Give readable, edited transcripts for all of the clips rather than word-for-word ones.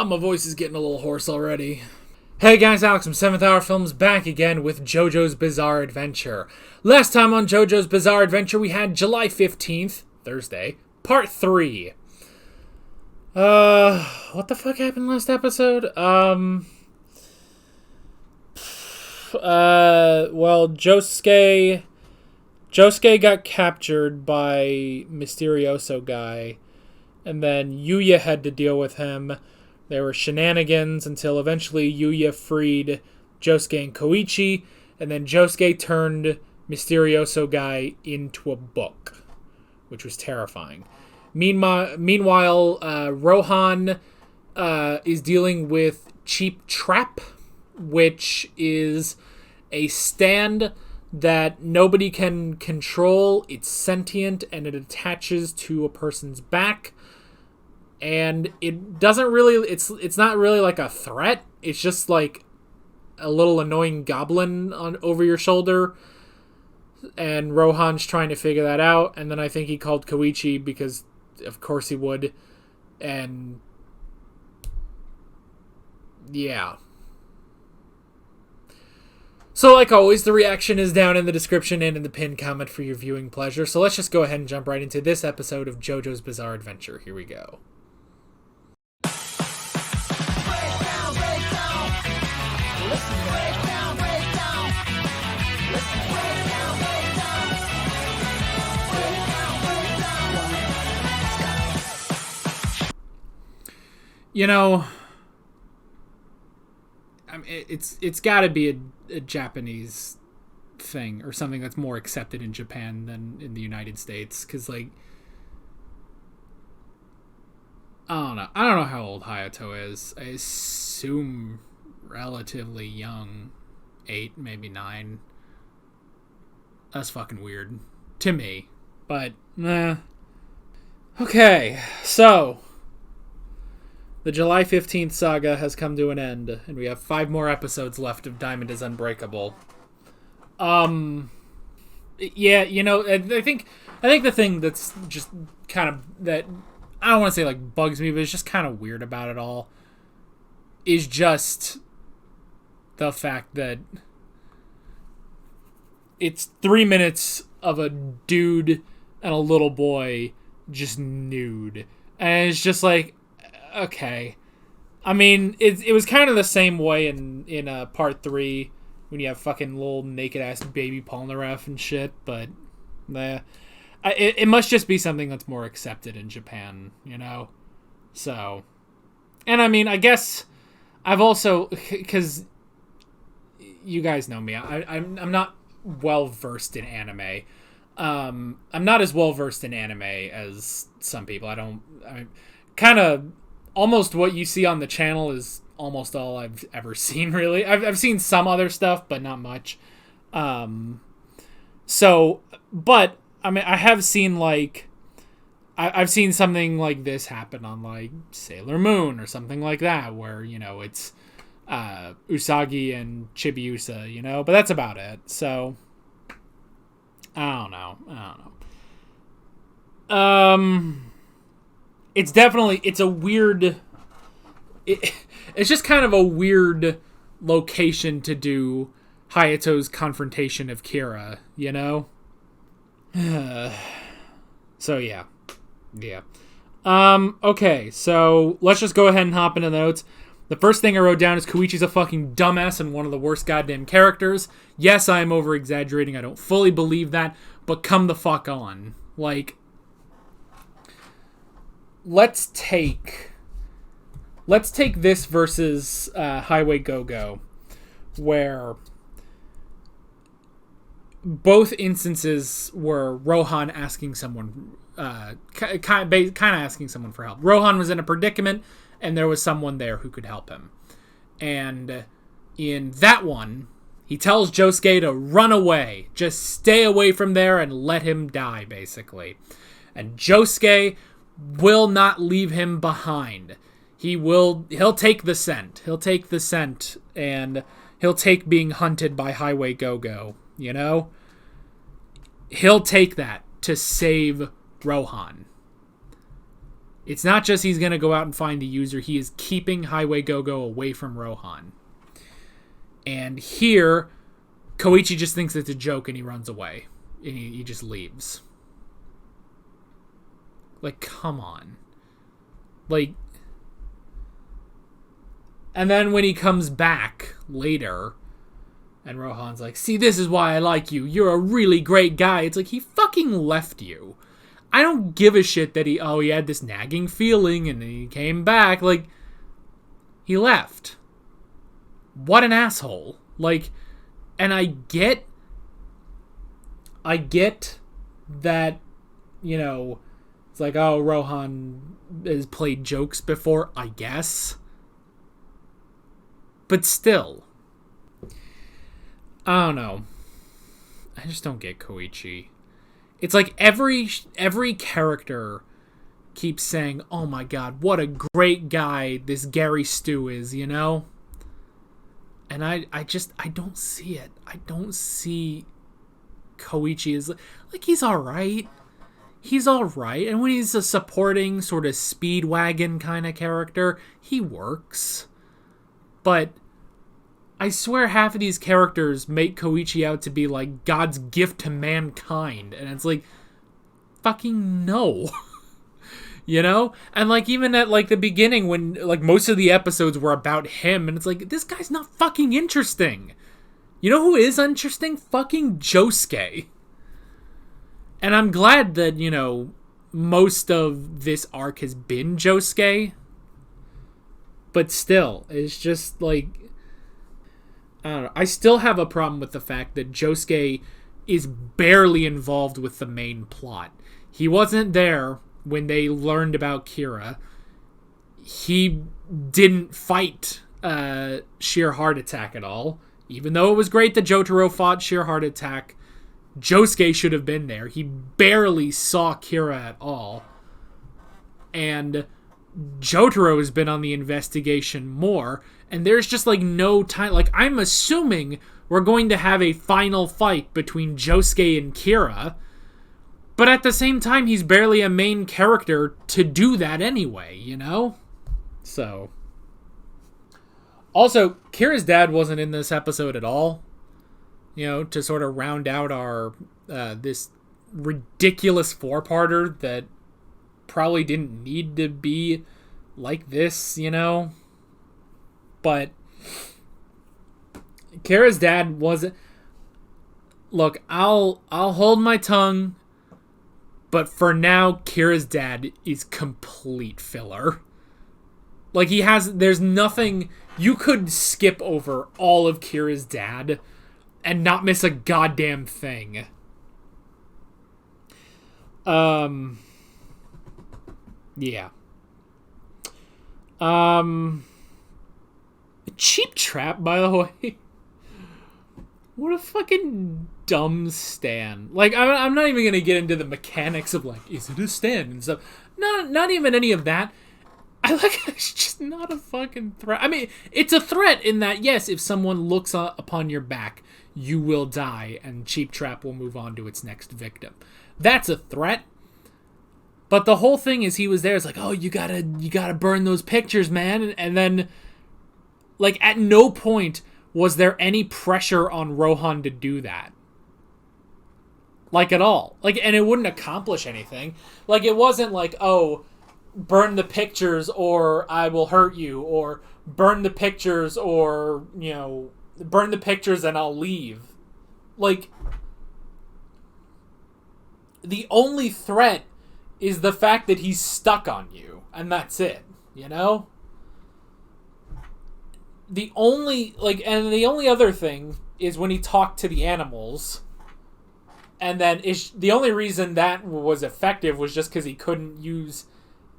Oh, my voice is getting a little hoarse already. Hey guys, Alex from 7th Hour Films back again with JoJo's Bizarre Adventure. Last time on JoJo's Bizarre Adventure we had July 15th, Thursday, Part 3. What the fuck happened last episode? Well, Josuke got captured by Mysterioso guy, and then Yuya had to deal with him. There were shenanigans until eventually Yuya freed Josuke and Koichi, and then Josuke turned Mysterioso guy into a book, which was terrifying. Meanwhile, Rohan is dealing with Cheap Trap, which is a stand that nobody can control. It's sentient and it attaches to a person's back. And it doesn't really, it's not really like a threat. It's just like a little annoying goblin over your shoulder. And Rohan's trying to figure that out. And then I think he called Koichi because of course he would. And yeah. So like always, the reaction is down in the description and in the pinned comment for your viewing pleasure. So let's just go ahead and jump right into this episode of JoJo's Bizarre Adventure. Here we go. You know, I mean, it's got to be a Japanese thing or something that's more accepted in Japan than in the United States. Because, like, I don't know how old Hayato is. I assume relatively young, 8, maybe 9. That's fucking weird to me, but nah. Okay, so the July 15th saga has come to an end, and we have 5 more episodes left of Diamond is Unbreakable. Yeah, you know, I think the thing that's just kind of, that, I don't want to say like bugs me, but it's just kind of weird about it all, is just the fact that it's 3 minutes of a dude and a little boy just nude. And it's just like, okay. I mean, it was kind of the same way in part 3 when you have fucking little naked ass baby Polnareff and shit, but it must just be something that's more accepted in Japan, you know? So, and I mean, I guess I've also, because you guys know me, I'm not well versed in anime. I'm not as well versed in anime as some people. I kind of almost what you see on the channel is almost all I've ever seen, really. I've seen some other stuff, but not much. So, but I mean, I have seen like, I've seen something like this happen on like Sailor Moon or something like that, where, you know, it's Usagi and Chibiusa, you know, but that's about it. So I don't know. It's a weird, it's just kind of a weird location to do Hayato's confrontation of Kira, you know? So yeah. Okay, so let's just go ahead and hop into the notes. The first thing I wrote down is Koichi's a fucking dumbass and one of the worst goddamn characters. Yes, I am over-exaggerating. I don't fully believe that, but come the fuck on. Like, let's take this versus Highway Go-Go, where both instances were Rohan asking someone, kind of asking someone for help. Rohan was in a predicament, and there was someone there who could help him. And in that one, he tells Josuke to run away. Just stay away from there and let him die, basically. And Josuke will not leave him behind. He'll take the scent. He'll take the scent, and he'll take being hunted by Highway Go-Go, you know? He'll take that to save Rohan. It's not just he's going to go out and find the user. He is keeping Highway Go-Go away from Rohan. And here, Koichi just thinks it's a joke and he runs away. And he just leaves. Like, come on. Like... And then when he comes back later, and Rohan's like, see, this is why I like you. You're a really great guy. It's like, he fucking left you. I don't give a shit that he had this nagging feeling and then he came back. Like, he left. What an asshole. Like, and I get that, you know, it's like, oh, Rohan has played jokes before, I guess. But still, I don't know. I just don't get Koichi. It's like every character keeps saying, oh my god, what a great guy this Gary Stu is, you know? And I don't see it. I don't see Koichi as... Like, he's alright. He's alright. And when he's a supporting sort of Speedwagon kind of character, he works. But I swear half of these characters make Koichi out to be like God's gift to mankind. And it's like, fucking no. You know? And like even at like the beginning when like most of the episodes were about him and it's like, this guy's not fucking interesting. You know who is interesting? Fucking Josuke. And I'm glad that, you know, most of this arc has been Josuke. But still, it's just like, I don't know. I still have a problem with the fact that Josuke is barely involved with the main plot. He wasn't there when they learned about Kira. He didn't fight Sheer Heart Attack at all. Even though it was great that Jotaro fought Sheer Heart Attack, Josuke should have been there. He barely saw Kira at all. And Jotaro has been on the investigation more, and there's just like no time. Like, I'm assuming we're going to have a final fight between Josuke and Kira, but at the same time, he's barely a main character to do that anyway, you know? So. Also, Kira's dad wasn't in this episode at all, you know, to sort of round out our, this ridiculous four-parter that probably didn't need to be like this, you know? But Kara's dad wasn't... Look, I'll hold my tongue, but for now, Kira's dad is complete filler. Like, there's nothing... You could skip over all of Kira's dad and not miss a goddamn thing. Yeah. Cheap Trap, by the way. What a fucking dumb stand. Like, I'm not even gonna get into the mechanics of, like, is it a stand and stuff. Not even any of that. I like it's just not a fucking threat. I mean, it's a threat in that, yes, if someone looks upon your back, you will die, and Cheap Trap will move on to its next victim. That's a threat. But the whole thing is he was there. It's like, oh, you gotta burn those pictures, man. And then, like, at no point was there any pressure on Rohan to do that. Like, at all. Like, and it wouldn't accomplish anything. Like, it wasn't like, oh, burn the pictures or I will hurt you, or burn the pictures or, you know, burn the pictures and I'll leave. Like, the only threat is the fact that he's stuck on you, and that's it, you know? The only other thing is when he talked to the animals, and then the only reason that was effective was just because he couldn't use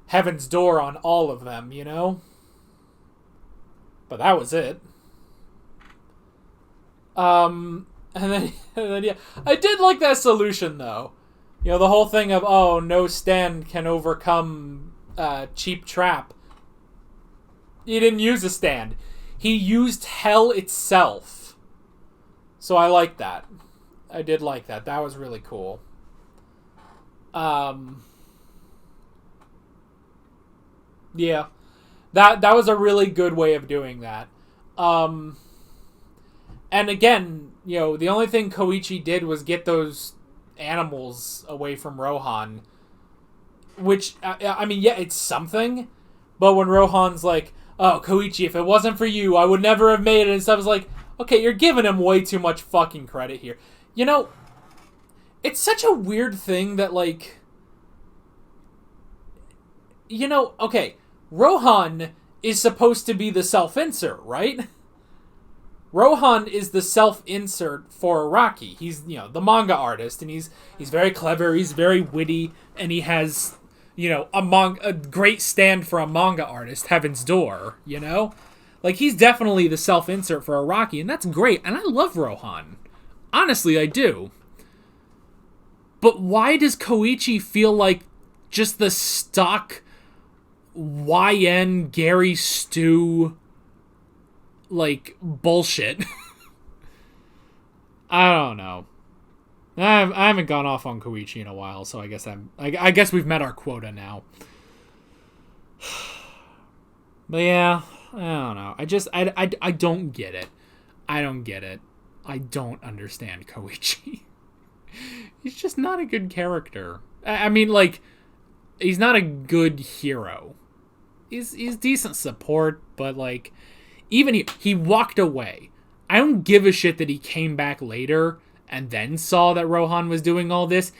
Heaven's Door on all of them, you know? But that was it. And then yeah, I did like that solution, though. You know, the whole thing of, oh, no stand can overcome Cheap Trap. He didn't use a stand. He used hell itself. So I like that. I did like that. That was really cool. Yeah. That was a really good way of doing that. And again, the only thing Koichi did was get those animals away from Rohan. Which, I mean, yeah, it's something. But when Rohan's like, oh, Koichi, if it wasn't for you, I would never have made it. And stuff, is like, okay, you're giving him way too much fucking credit here. It's such a weird thing that, like... okay, Rohan is supposed to be the self-insert, right? Rohan is the self-insert for Araki. He's, the manga artist, and he's very clever, he's very witty, and he has, a great stand for a manga artist, Heaven's Door, Like, he's definitely the self-insert for Araki, and that's great, and I love Rohan. Honestly, I do. But why does Koichi feel like just the stock YN Gary Stu like bullshit? I don't know. I haven't gone off on Koichi in a while, so I guess we've met our quota now. But yeah, I don't know. I don't get it. I don't get it. I don't understand Koichi. He's just not a good character. I mean, like, he's not a good hero. He's decent support, but, like, even he walked away. I don't give a shit that he came back later and then saw that Rohan was doing all this.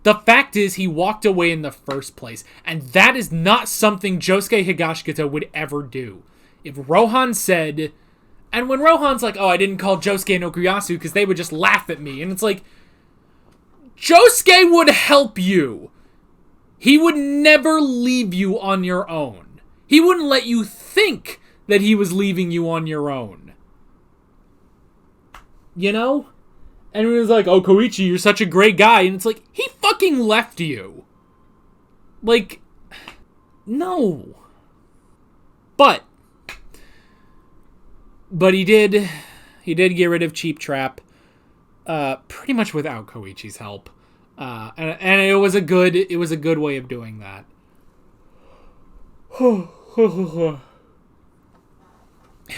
The fact is, he walked away in the first place, and that is not something Josuke Higashikata would ever do. If Rohan said... And when Rohan's like, oh, I didn't call Josuke and Okuyasu because they would just laugh at me, and it's like... Josuke would help you. He would never leave you on your own. He wouldn't let you think that he was leaving you on your own. And he was like, oh, Koichi, you're such a great guy. And it's like, he fucking left you. Like, no. But he did get rid of Cheap Trap. Pretty much without Koichi's help, and it was a good way of doing that. It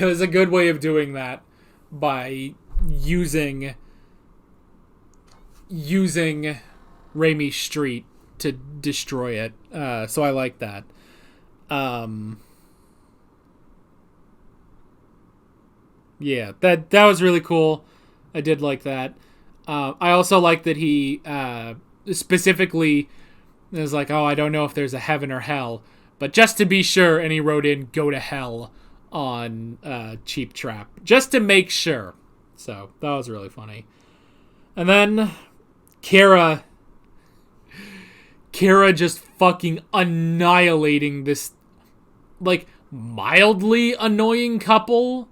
was a good way of doing that by using Raimi Street to destroy it. So I like that. Yeah, that was really cool. I did like that. I also like that he specifically is like, oh, I don't know if there's a heaven or hell, but just to be sure, and he wrote in "go to hell" on Cheap Trap just to make sure. So that was really funny. And then Kira just fucking annihilating this like mildly annoying couple.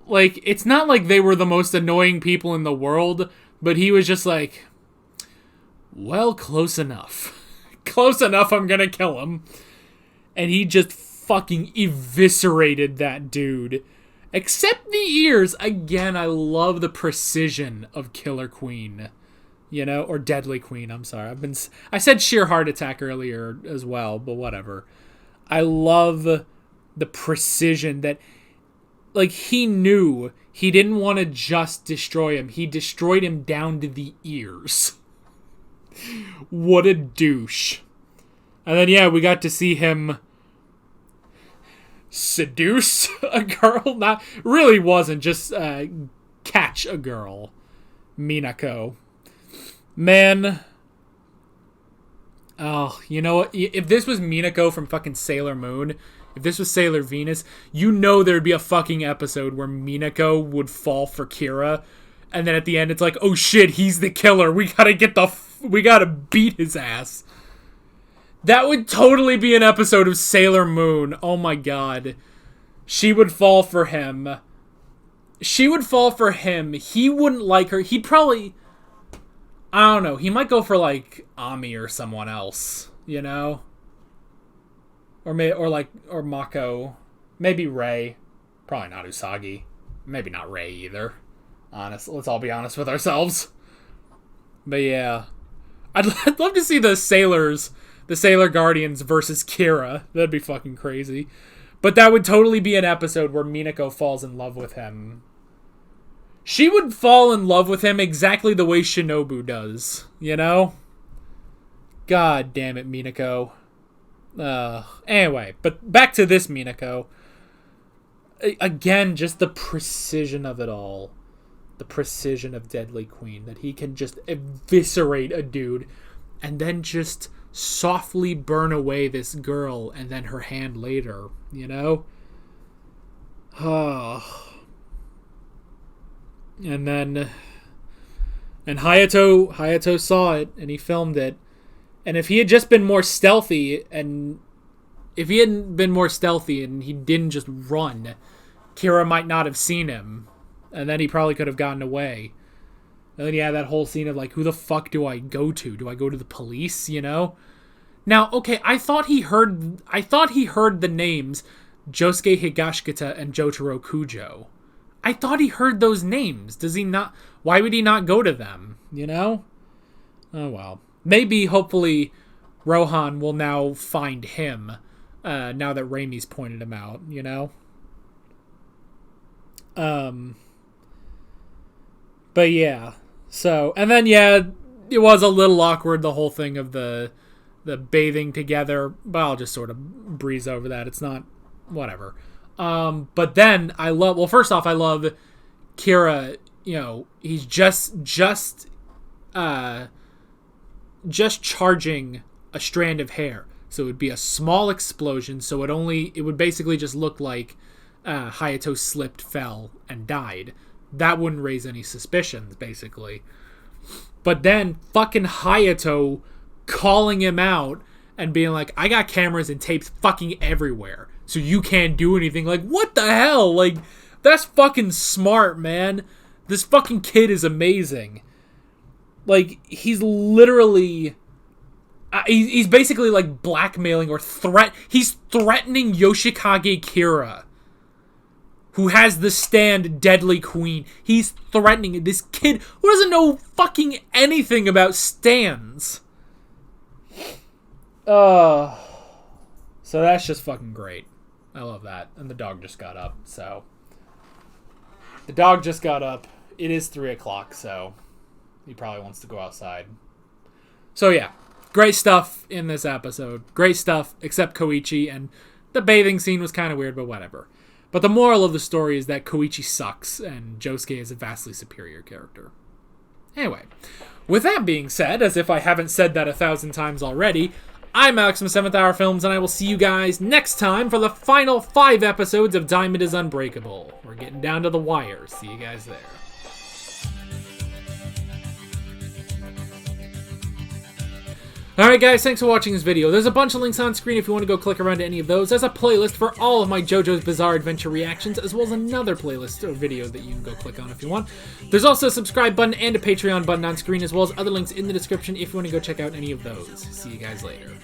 Like, it's not like they were the most annoying people in the world, but he was just like, well, close enough. Close enough, I'm gonna kill him. And he just fucking eviscerated that dude. Except the ears. Again, I love the precision of Killer Queen. Or Deadly Queen, I'm sorry. I said Sheer Heart Attack earlier as well, but whatever. I love the precision that... Like, he knew he didn't want to just destroy him. He destroyed him down to the ears. What a douche. And then, yeah, we got to see him seduce a girl. Not really wasn't, just catch a girl. Minako. Man. Oh, you know what? If this was Minako from fucking Sailor Moon... If this was Sailor Venus, there'd be a fucking episode where Minako would fall for Kira, and then at the end it's like, oh shit, he's the killer. We gotta beat his ass. That would totally be an episode of Sailor Moon. Oh my god. She would fall for him. He wouldn't like her. He'd probably... I don't know. He might go for, like, Ami or someone else, Or Mako. Maybe Rei. Probably not Usagi. Maybe not Rei either. Let's all be honest with ourselves. But yeah. I'd love to see the the Sailor Guardians versus Kira. That'd be fucking crazy. But that would totally be an episode where Minako falls in love with him. She would fall in love with him exactly the way Shinobu does, you know? God damn it, Minako. Anyway, but back to this Minako. Again, just the precision of it all. The precision of Deadly Queen. That he can just eviscerate a dude and then just softly burn away this girl and then her hand later, you know? And then... And Hayato saw it, and he filmed it. And if he had just been more stealthy, and... If he hadn't been more stealthy and he didn't just run, Kira might not have seen him. And then he probably could have gotten away. And then you have that whole scene of like, who the fuck do I go to? Do I go to the police, you know? Now, okay, I thought he heard the names Josuke Higashikata and Jotaro Kujo. I thought he heard those names. Does he not? Why would he not go to them, you know? Oh well. Maybe, hopefully, Rohan will now find him, now that Raimi's pointed him out, you know? But yeah. So, and then, yeah, it was a little awkward, the whole thing of the bathing together, but I'll just sort of breeze over that. It's not, whatever. But then, first off, I love Kira, you know, he's just charging a strand of hair. So it would be a small explosion, so it would basically just look like Hayato slipped, fell, and died. That wouldn't raise any suspicions, basically. But then fucking Hayato calling him out and being like, I got cameras and tapes fucking everywhere, so you can't do anything. Like, what the hell? Like, that's fucking smart, man. This fucking kid is amazing. Like, he's literally... he's basically, like, blackmailing or he's threatening Yoshikage Kira, who has the stand Deadly Queen. He's threatening this kid who doesn't know fucking anything about stands. So that's just fucking great. I love that. And the dog just got up, so... The dog just got up. It is 3 o'clock, so... He probably wants to go outside. So yeah. Great stuff in this episode. Great stuff, except Koichi, and the bathing scene was kind of weird, but whatever. But the moral of the story is that Koichi sucks, and Josuke is a vastly superior character. Anyway, with that being said, as if I haven't said that 1,000 times already, I'm Alex from 7th Hour Films, and I will see you guys next time for the final 5 episodes of Diamond is Unbreakable. We're getting down to the wire. See you guys there. Alright guys, thanks for watching this video. There's a bunch of links on screen if you want to go click around to any of those. There's a playlist for all of my JoJo's Bizarre Adventure reactions, as well as another playlist or video that you can go click on if you want. There's also a subscribe button and a Patreon button on screen, as well as other links in the description if you want to go check out any of those. See you guys later.